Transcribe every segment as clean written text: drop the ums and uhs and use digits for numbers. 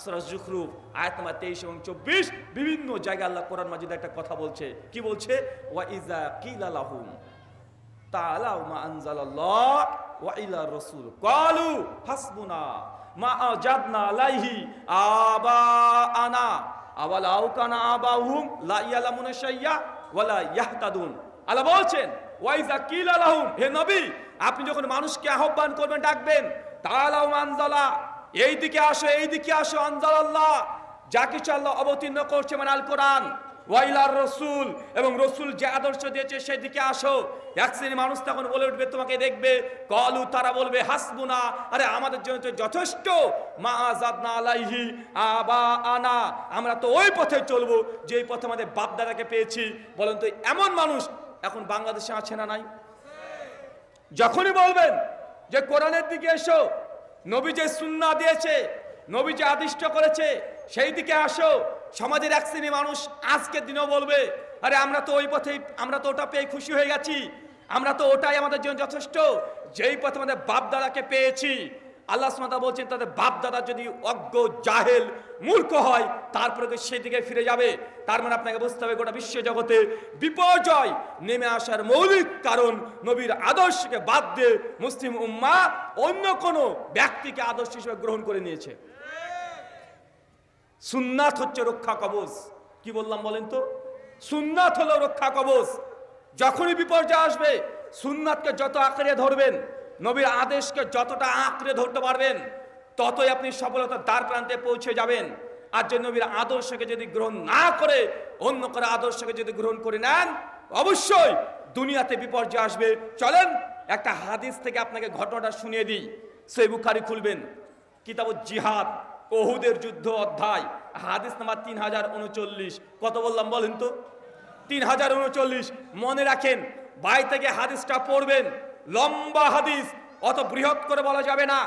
সূরা যুখরুফ আয়াত নাম্বার 23 এবং 24 বিভিন্ন জায়গায় আল্লাহ কোরআন মাজিদে একটা কথা বলছে। কি বলছে? ওয়া ইযা কিলা লাহুম তাআলাউ মা আনজালাল্লাহ ওয়া ইলা রাসূল ক্বালু হাসবুনা মা আজাদনা আলাইহি আবাআনা আওয়ালাউ কানা আবাহুম লা ইয়ালামুনা শাইয়্যা ওয়ালা ইয়াহতাদুন। আল্লাহ বলছেন ওয়া ইযা কিলা লাহুম, হে নবী আপনি যখন মানুষকে আহ্বান করবেন, ডাকবেন, তাআলাউ মা আনজালা, এইদিকে আসো, এইদিকে আসো, আনজালাল্লাহ, যা কিছু আল্লাহ অবতীর্ণ করছে মানে আল কোরআন, ওয়াইলার রসুল, এবং রসুল যে আদর্শ দিয়েছে সেই দিকে আসো। এক শ্রেণীর মানুষ তখন বলে উঠবে, তোমাকে দেখবে, কলু, তারা বলবে, হাসবুনা, আরে আমাদের জন্য তো যথেষ্ট, মা আযাবনা আলাইহি আবা আনা, আমরা তো ওই পথে চলবো যেই পথে আমাদের বাপ দাদাকে পেয়েছি। বলেন তো এমন মানুষ এখন বাংলাদেশে আছে না নাই? যখনই বলবেন যে কোরআনের দিকে এসো, নবী যে সুন্নাহ দিয়েছে, নবী যে আদিষ্ট করেছে সেই দিকে আসো, সমাজের এক শ্রেণী মানুষ আজকের দিনেও বলবে, আরে আমরা তো ওই পথেই, আমরা তো ওটা পেয়ে খুশি হয়ে গেছি, আমরা তো ওটাই আমাদের জন্য যথেষ্ট, যেই পথে আমাদের বাপ দাদাকে পেয়েছি। আল্লাহ সুবহানাহু ওয়া তাআলা বলছেন তাদের বাপ দাদা যদি অজ্ঞ, জাহেল, মূর্খ হয় তারপরে সেই দিকে ফিরে যাবে। তার মানে আপনাকে বুঝতে হবে গোটা বিশ্ব জগতে বিপর্যয় নেমে আসার মৌলিক কারণ নবীর আদর্শকে বাদ দিয়ে মুসলিম উম্মাহ অন্য কোনো ব্যক্তিকে আদর্শ হিসেবে গ্রহণ করে নিয়েছে। সুন্নাত হচ্ছে রক্ষা কবচ। কি বললাম বলেন তো? সুন্নাত হলো রক্ষা কবচ। যখনই বিপর্যয় আসবে সুন্নাতকে যত আঁকড়ে ধরবেন, নবীর আদেশকে যতটা আঁকড়ে ধরতে পারবেন, ততই আপনি সফলতার দ্বার প্রান্তে পৌঁছে যাবেন। আর যে নবীর আদর্শকে যদি গ্রহণ না করে অন্য করে আদর্শকে যদি গ্রহণ করে নেন, অবশ্যই দুনিয়াতে বিপর্যয় আসবে। চলেন একটা হাদিস থেকে আপনাকে ঘটনাটা শুনিয়ে দিই। সহিহ বুখারী খুলবেন, কিতাবুল জিহাদ, ওহুদের যুদ্ধ অধ্যায়, হাদিস নাম্বার 3039। কত বললাম বলেন তো? 3039। মনে রাখেন, বাই থেকে হাদিসটা পড়বেন, লম্বা হাদিস, অত বৃহৎ করে বলা যাবে না।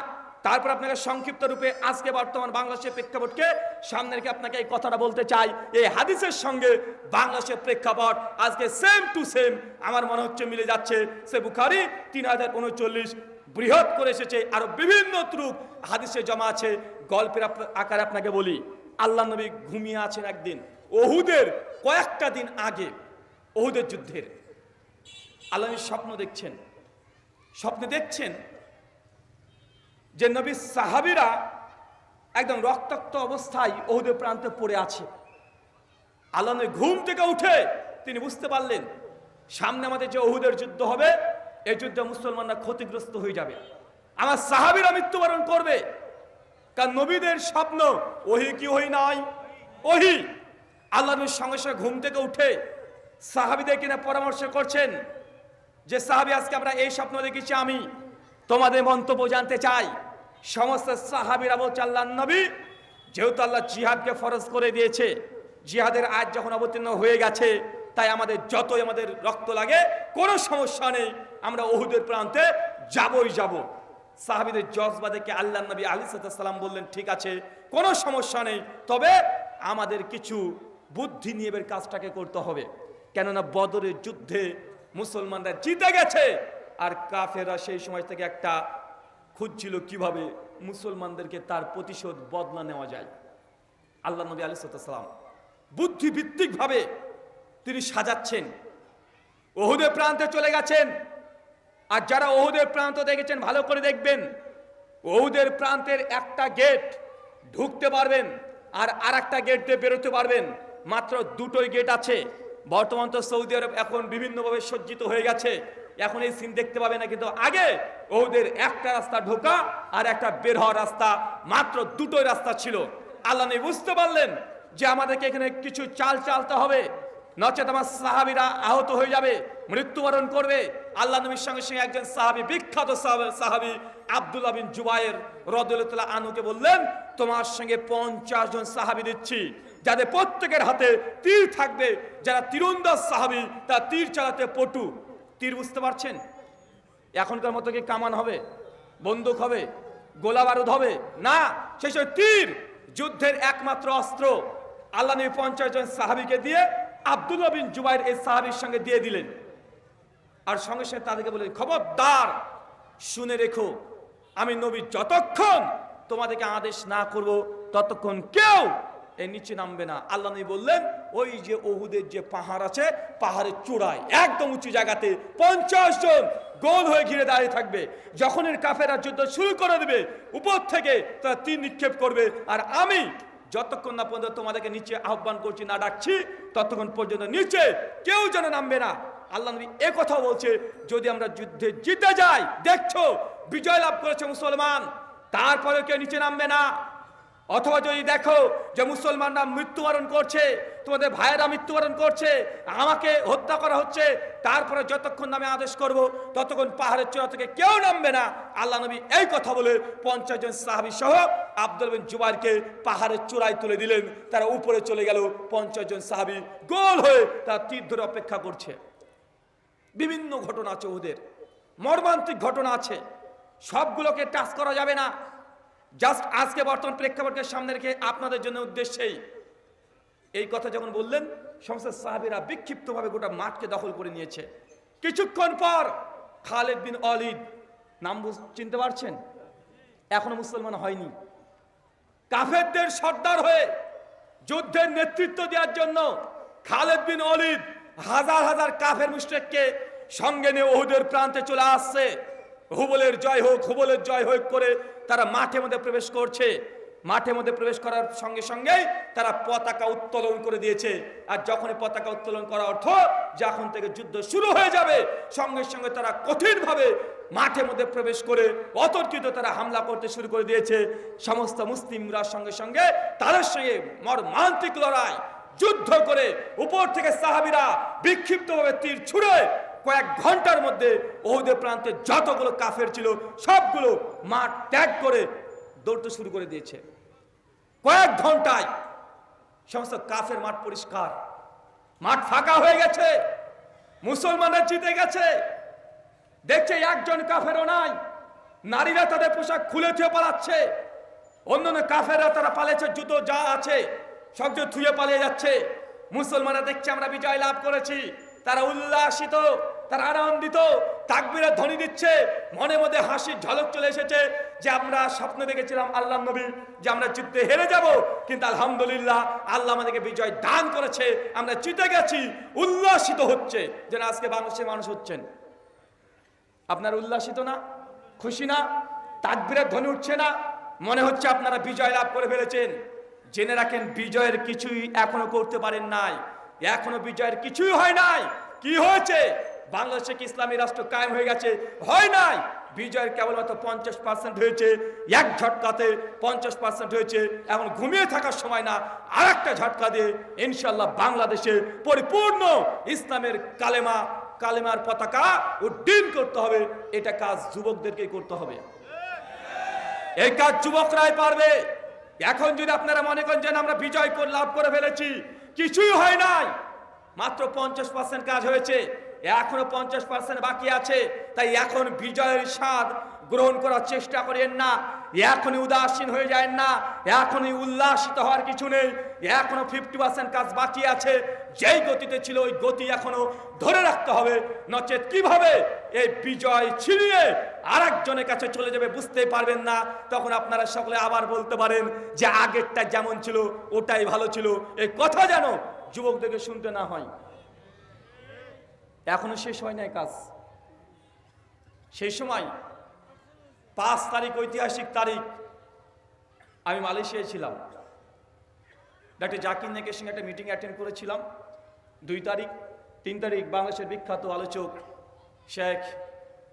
তারপর আপনাকে সংক্ষিপ্ত রূপে আজকে বর্তমান বাংলাদেশের প্রেক্ষাপটকে সামনে রেখে আপনাকে এই কথাটা বলতে চাই। এই হাদিসের সঙ্গে বাংলাদেশের প্রেক্ষাপট আজকে সেম টু সেম আমার মনে হচ্ছে মিলে যাচ্ছে। সে বুখারী 3039 বৃহৎ করে এসেছে, আরো বিভিন্ন ত্রুক হাদিসে জমা আছে। গল্পের আকারে আপনাকে বলি, আল্লাহ নবী ঘুমিয়ে আছেন একদিন, ওহুদের কয়েকটা দিন আগে, ওহুদের যুদ্ধের। আল্লাহ নবী স্বপ্নে দেখছেন যে নবীর সাহাবীরা একদম রক্তাক্ত অবস্থায় ওহুদের প্রান্তে পড়ে আছে। আল্লাহ নবী ঘুম থেকে উঠে তিনি বুঝতে পারলেন সামনে আমাদের যে ওহুদের যুদ্ধ হবে, এই যুদ্ধে মুসলমানরা ক্ষতিগ্রস্ত হয়ে যাবে, আমার সাহাবীরা মৃত্যুবরণ করবে। কারণ নবীদের স্বপ্ন ওহী কি ওহী নয়? ওহী। আল্লাহ নবী সঙ্গে সঙ্গে ঘুম থেকে উঠে সাহাবীদের কিনা পরামর্শ করছেন যে সাহাবী, আজকে আমরা এই স্বপ্ন দেখেছি, আমি তোমাদের মন্তব্য জানতে চাই। সমস্ত সাহাবীরা বলছে, আল্লাহর নবী, যেহেতু আল্লাহ জিহাদকে ফরজ করে দিয়েছে, জিহাদের আয়াত যখন অবতীর্ণ হয়ে গেছে, তাই আমাদের যতই আমাদের রক্ত লাগে কোনো সমস্যা নেই, আমরা ওহুদের প্রান্তে যাবই যাব। সাহাবীদের জজবা দেখে আল্লাহর নবী আলাইহিস সালাম বললেন, ঠিক আছে, কোনো সমস্যা নেই, তবে আমাদের কিছু বুদ্ধি নিয়ে এর কাজটাকে করতে হবে। কেননা বদরের যুদ্ধে মুসলমানরা জিতে গেছে, আর কাফেররা সেই সময় থেকে একটা খুঁজছিল কিভাবে মুসলমানদেরকে তার প্রতিশোধ বদলা নেওয়া যায়। আল্লাহ নবী আলাইহিস সালাম বুদ্ধিভিত্তিক ভাবে তিনি সাজাচ্ছেন, ওহুদের প্রান্তে চলে গেছেন। আর যারা ওহুদের প্রান্ত দেখেছেন ভালো করে দেখবেন, ওহুদের প্রান্তের একটা গেট ঢুকতে পারবেন আর আরেকটা গেট দিয়ে বেরোতে পারবেন। মাত্র দুটোই গেট আছে। বর্তমান তো সৌদি আরব এখন বিভিন্নভাবে সজ্জিত হয়ে গেছে, এখন এই সিন দেখতে পাবে না, কিন্তু আগে ওহুদের একটা রাস্তা ঢোকা আর একটা বের হওয়ার রাস্তা, মাত্র দুটোই রাস্তা ছিল। আল্লাহ নবী বুঝতে পারলেন যে আমাদেরকে এখানে কিছু চাল চালতে হবে, নচেত আমার সাহাবীরা আহত হয়ে যাবে, মৃত্যুবরণ করবে। আল্লাহ নবীর সঙ্গে সঙ্গে একজন সাহাবী, বিখ্যাত সাহাবী আব্দুল্লাহ বিন জুবায়ের রাদিয়াল্লাহু তাআলা আনহুকে বললেন, তোমার সঙ্গে 50 জন সাহাবী দিচ্ছি, যাদের প্রত্যেকের হাতে তীর থাকবে, যারা তীরন্দাজ সাহাবী, তারা তীর চালাতে পটু। তীর বুঝতে পারছেন? এখনকার মতো কি কামান হবে, বন্দুক হবে, গোলা বারুদ হবে না, সেই সব তীর যুদ্ধের একমাত্র অস্ত্র। আল্লাহ নবী 50 জন সাহাবীকে দিয়ে আব্দুল্লাহ বিন জুবায়ের এই সাহাবীর সঙ্গে দিয়ে দিলেন। আর সঙ্গে সঙ্গে তাদেরকে বললেন, খবরদার শুনে রেখো, আমি নবী যতক্ষণ তোমাদেরকে আদেশ না করব ততক্ষণ কেউ এর নিচে নামবে না। আল্লাহ নবী বললেন, ওই যে ওহুদের যে পাহাড় আছে, পাহাড়ের চূড়ায় একদম উঁচু জায়গাতে 50 জন গোল হয়ে ঘিরে দাঁড়িয়ে থাকবে। যখন এর কাফেররা যুদ্ধ শুরু করে দেবে, উপর থেকে তারা তীর নিক্ষেপ করবে, আর আমি যতক্ষণ না পর্যন্ত তোমাদেরকে নিচে আহ্বান করছি, না ডাকছি, ততক্ষণ পর্যন্ত নিচে কেউ যেন নামবে না। আল্লাহ নবী এ কথা বলছে, যদি আমরা যুদ্ধে জিতে যাই, দেখছো বিজয় লাভ করেছে মুসলমান, তারপরে কেউ নিচে নামবে না। অথবা যদি দেখো যে মুসলমানরা মৃত্যুবরণ করছে, তোমাদের ভাইয়েরা মৃত্যুবরণ করছে, আমাকে হত্যা করা হচ্ছে, তারপরে যতক্ষণ নামে আদেশ করব ততক্ষণ পাহাড়ের চূড়া থেকে কেউ নামবে না। আল্লাহ নবী এই কথা বলে 50 জন সাহাবী সহ আব্দুল বিন জুবাইরকে পাহাড়ের চূড়ায় তুলে দিলেন। তারা উপরে চলে গেল। 50 জন সাহাবী গোল হয়ে তার তীর ধরে অপেক্ষা করছে। বিভিন্ন ঘটনা আছে, ওদের মর্মান্তিক ঘটনা আছে, সবগুলোকে টাচ করা যাবে না। জাস্ট আজকে বর্তমান প্রেক্ষাপটকে সামনে রেখে আপনাদের জন্য উদ্দেশ্যেই এই কথা যখন বললেন, সমস্ত সাহাবীরা বিক্ষিপ্তভাবে গোটা মাঠকে দখল করে নিয়েছে। কিছুক্ষণ পর খালিদ বিন ওয়ালিদ, নাম চিনতে পারছেন? এখনো মুসলমান হয়নি, কাফেরদের সর্দার হয়ে যুদ্ধের নেতৃত্ব দেওয়ার জন্য খালিদ বিন ওয়ালিদ হাজার হাজার কাফের মুশরিককে সঙ্গে নিয়ে উহুদের প্রান্তে চলে আসছে। হুবলের জয় হোক, হুবলের জয় হোক করে তারা মাঠের মধ্যে প্রবেশ করছে। মাঠের মধ্যে প্রবেশ করার সঙ্গে সঙ্গেই তারা পতাকা উত্তোলন করে দিয়েছে। আর যখনই পতাকা উত্তোলন করা অর্থ যখন থেকে যুদ্ধ শুরু হয়ে যাবে, সঙ্গে সঙ্গে তারা কঠিনভাবে মাঠের মধ্যে প্রবেশ করে অতর্কিত তারা হামলা করতে শুরু করে দিয়েছে। সমস্ত মুসলিমরা সঙ্গে সঙ্গে তাদের সঙ্গে মর্মান্তিক লড়াই যুদ্ধ করে উপর থেকে সাহাবীরা বিক্ষিপ্তভাবে তীর ছুড়ে কয়েক ঘন্টার মধ্যে উহুদের প্রান্তে যতগুলো কাফের ছিল সবগুলো মাঠ ত্যাগ করে দৌড়তে শুরু করে দিয়েছে। কয়েক ঘন্টায় সমস্ত কাফের মাঠ পরিষ্কার, মাঠ ফাঁকা হয়ে গেছে, মুসলমানরা জিতে গেছে। দেখছে একজন কাফেরও নাই, নারীরা তাদের পোশাক খুলে থুয়ে পালাচ্ছে, অন্যান্য কাফেররা তারা পালিয়েছে, জুতো যা আছে সব থুয়ে পালিয়ে যাচ্ছে। মুসলমানরা দেখছে আমরা বিজয় লাভ করেছি, তারা উল্লাসিত, তারা আনন্দিত, তাকবীরের ধ্বনি দিচ্ছে, মনে মধ্যে হাসির ঝলক চলে এসেছে যে আমরা স্বপ্ন দেখেছিলাম আল্লাহর নবী যে আমরা যুদ্ধে হেরে যাব, কিন্তু আলহামদুলিল্লাহ আল্লাহ আমাদেরকে বিজয় দান করেছে, আমরা জিতে গেছি। উল্লাসিত হচ্ছে, যেন আজকে বাংলাদেশের মানুষ হচ্ছেন। আপনারা উল্লাসিত না? খুশি না? তাকবীরের ধ্বনি উঠছে না? মনে হচ্ছে আপনারা বিজয় লাভ করে ফেলেছেন। জেনে রাখেন, বিজয়ের কিছুই এখনো করতে পারেন নাই, এখনো বিজয়ের কিছুই হয় নাই। কি হয়েছে? বাংলাদেশে কি ইসলামী রাষ্ট্র কায়েম হয়ে গেছে? হয় নাই। বিজয়ের কেবলমাত্র 50% হয়েছে, এক ঝটকাতে 50% হয়েছে। এখন ঘুমিয়ে থাকার সময় না, আর একটা ঝটকা দিয়ে ইনশাল্লাহ বাংলাদেশে পরিপূর্ণ ইসলামের কালেমার পতাকা উড্ডীন করতে হবে। এটা কাজ যুবকদেরকে করতে হবে, এই কাজ যুবকরাই পারবে। এখন যদি আপনারা মনে করেন যে আমরা বিজয় লাভ করে ফেলেছি, কিছুই হয় নাই, মাত্র 50% কাজ হয়েছে, এখনো 50% বাকি আছে। তাই এখন বিজয়ের স্বাদ গ্রহণ করার চেষ্টা করেন না, এখনই উদাসীন হয়ে যায় না, এখনই উল্লাসিত হওয়ার কিছু নেই। এখনো 50% কাজ বাকি আছে। যেই গতিতে ছিল ওই গতি এখনো ধরে রাখতে হবে, নচেত কিভাবে এই বিজয় ছিনিয়ে আরেকজনের কাছে চলে যাবে বুঝতেই পারবেন না। তখন আপনারা সকলে আবার বলতে পারেন যে আগেরটা যেমন ছিল ওটাই ভালো ছিল। এই কথা যেন যুবকদেরকে শুনতে না হয়। এখনো শেষ হয় নাই কাজ। সেই সময় 5 তারিখ, ঐতিহাসিক তারিখ, আমি মালয়েশিয়ায় ছিলাম, ডক্টর জাকির নায়েকের সঙ্গে একটা মিটিং অ্যাটেন্ড করেছিলাম। 2 তারিখ 3 তারিখ বাংলাদেশের বিখ্যাত আলোচক শেখ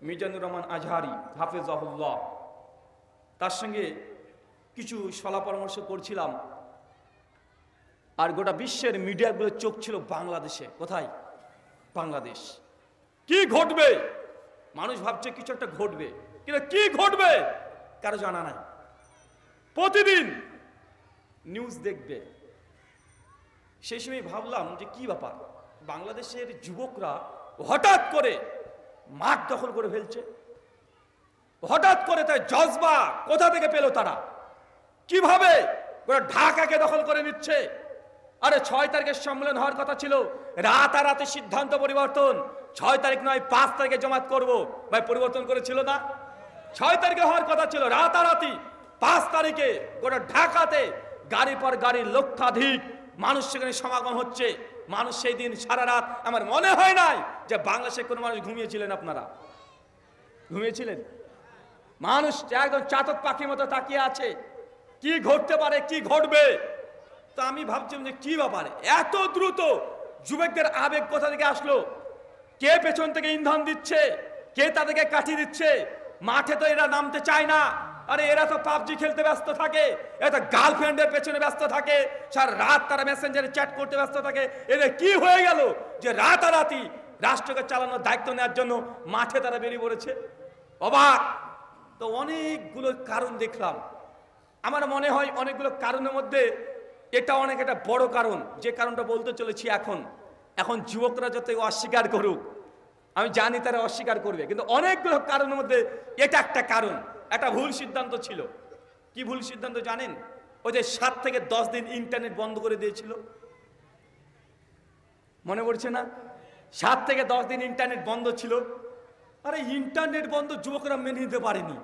মিজানুর রহমান আজহারি হাফেজাহুল্লাহ, তার সঙ্গে কিছু সলা পরামর্শ করছিলাম। আর গোটা বিশ্বের মিডিয়াগুলোর চোখ ছিল বাংলাদেশে। কোথায়? বাংলাদেশ। কি ঘটবে? মানুষ ভাবছে কিছু একটা ঘটবে, কিন্তু কি ঘটবে কারো জানা নাই। প্রতিদিন নিউজ দেখবে। সেই সময় ভাবলাম যে কি ব্যাপার, বাংলাদেশের যুবকরা হঠাৎ করে মাঠ দখল করে ফেলছে, হঠাৎ করে তাই জজবা কোথা থেকে পেল তারা? কিভাবে ঢাকাকে দখল করে নিচ্ছে? আরে 6 তারিখের সম্মেলন হওয়ার কথা ছিল, রাতারাতি সিদ্ধান্ত পরিবর্তন। 6 তারিখ নয় 5 তারিখে জমাত করব। ভাই পরিবর্তন করেছিল না? 6 তারিখে হওয়ার কথা ছিল, রাতারাতি 5 তারিখে গোটা ঢাকাতে গাড়ি পর গাড়ি লক্ষাধিক মানুষ সেখানে সমাগম হচ্ছে। মানুষ সেই দিন সারা রাত, আমার মনে হয় নাই যে বাংলাদেশে কোনো মানুষ ঘুমিয়েছিলেন। আপনারা ঘুমিয়েছিলেন? মানুষ একদম চাতক পাখির মতো তাকিয়ে আছে, কি ঘটতে পারে, কি ঘটবে। তো আমি ভাবছিলাম যে কি ব্যাপারে এত দ্রুত যুবকদের আবেগ কোথা থেকে আসলো, কে পেছন থেকে ইন্ধন দিচ্ছে, কে তাদেরকে কাটিয়ে দিচ্ছে। মাঠে তো এরা নামতে চায় না, আরে এরা তো পাবজি খেলতে ব্যস্ত থাকে, এরা তো গার্লফ্রেন্ডের পেছনে ব্যস্ত থাকে, সারা রাত তারা মেসেঞ্জারে চ্যাট করতে ব্যস্ত থাকে। এদের কি হয়ে গেল যে রাতারাতি রাষ্ট্রকে চালানোর দায়িত্ব নেওয়ার জন্য মাঠে তারা বেরিয়ে পড়েছে? অবাক। তো অনেকগুলো কারণ দেখলাম। আমার মনে হয় অনেকগুলো কারণের মধ্যে এটা অনেক একটা বড় কারণ, যে কারণটা বলতে চলেছি। এখন যুবকরা যত অস্বীকার করুক, আমি জানি তারা অস্বীকার করবে, কিন্তু অনেকগুলো কারণের মধ্যে এটা একটা কারণ। একটা ভুল সিদ্ধান্ত ছিল। কি ভুল সিদ্ধান্ত জানেন? ওই যে 7 থেকে 10 দিন ইন্টারনেট বন্ধ করে দিয়েছিল, মনে পড়ছে না? 7 থেকে 10 দিন ইন্টারনেট বন্ধ ছিল। আরে ইন্টারনেট বন্ধ যুবকরা মেনে নিতে পারেনি।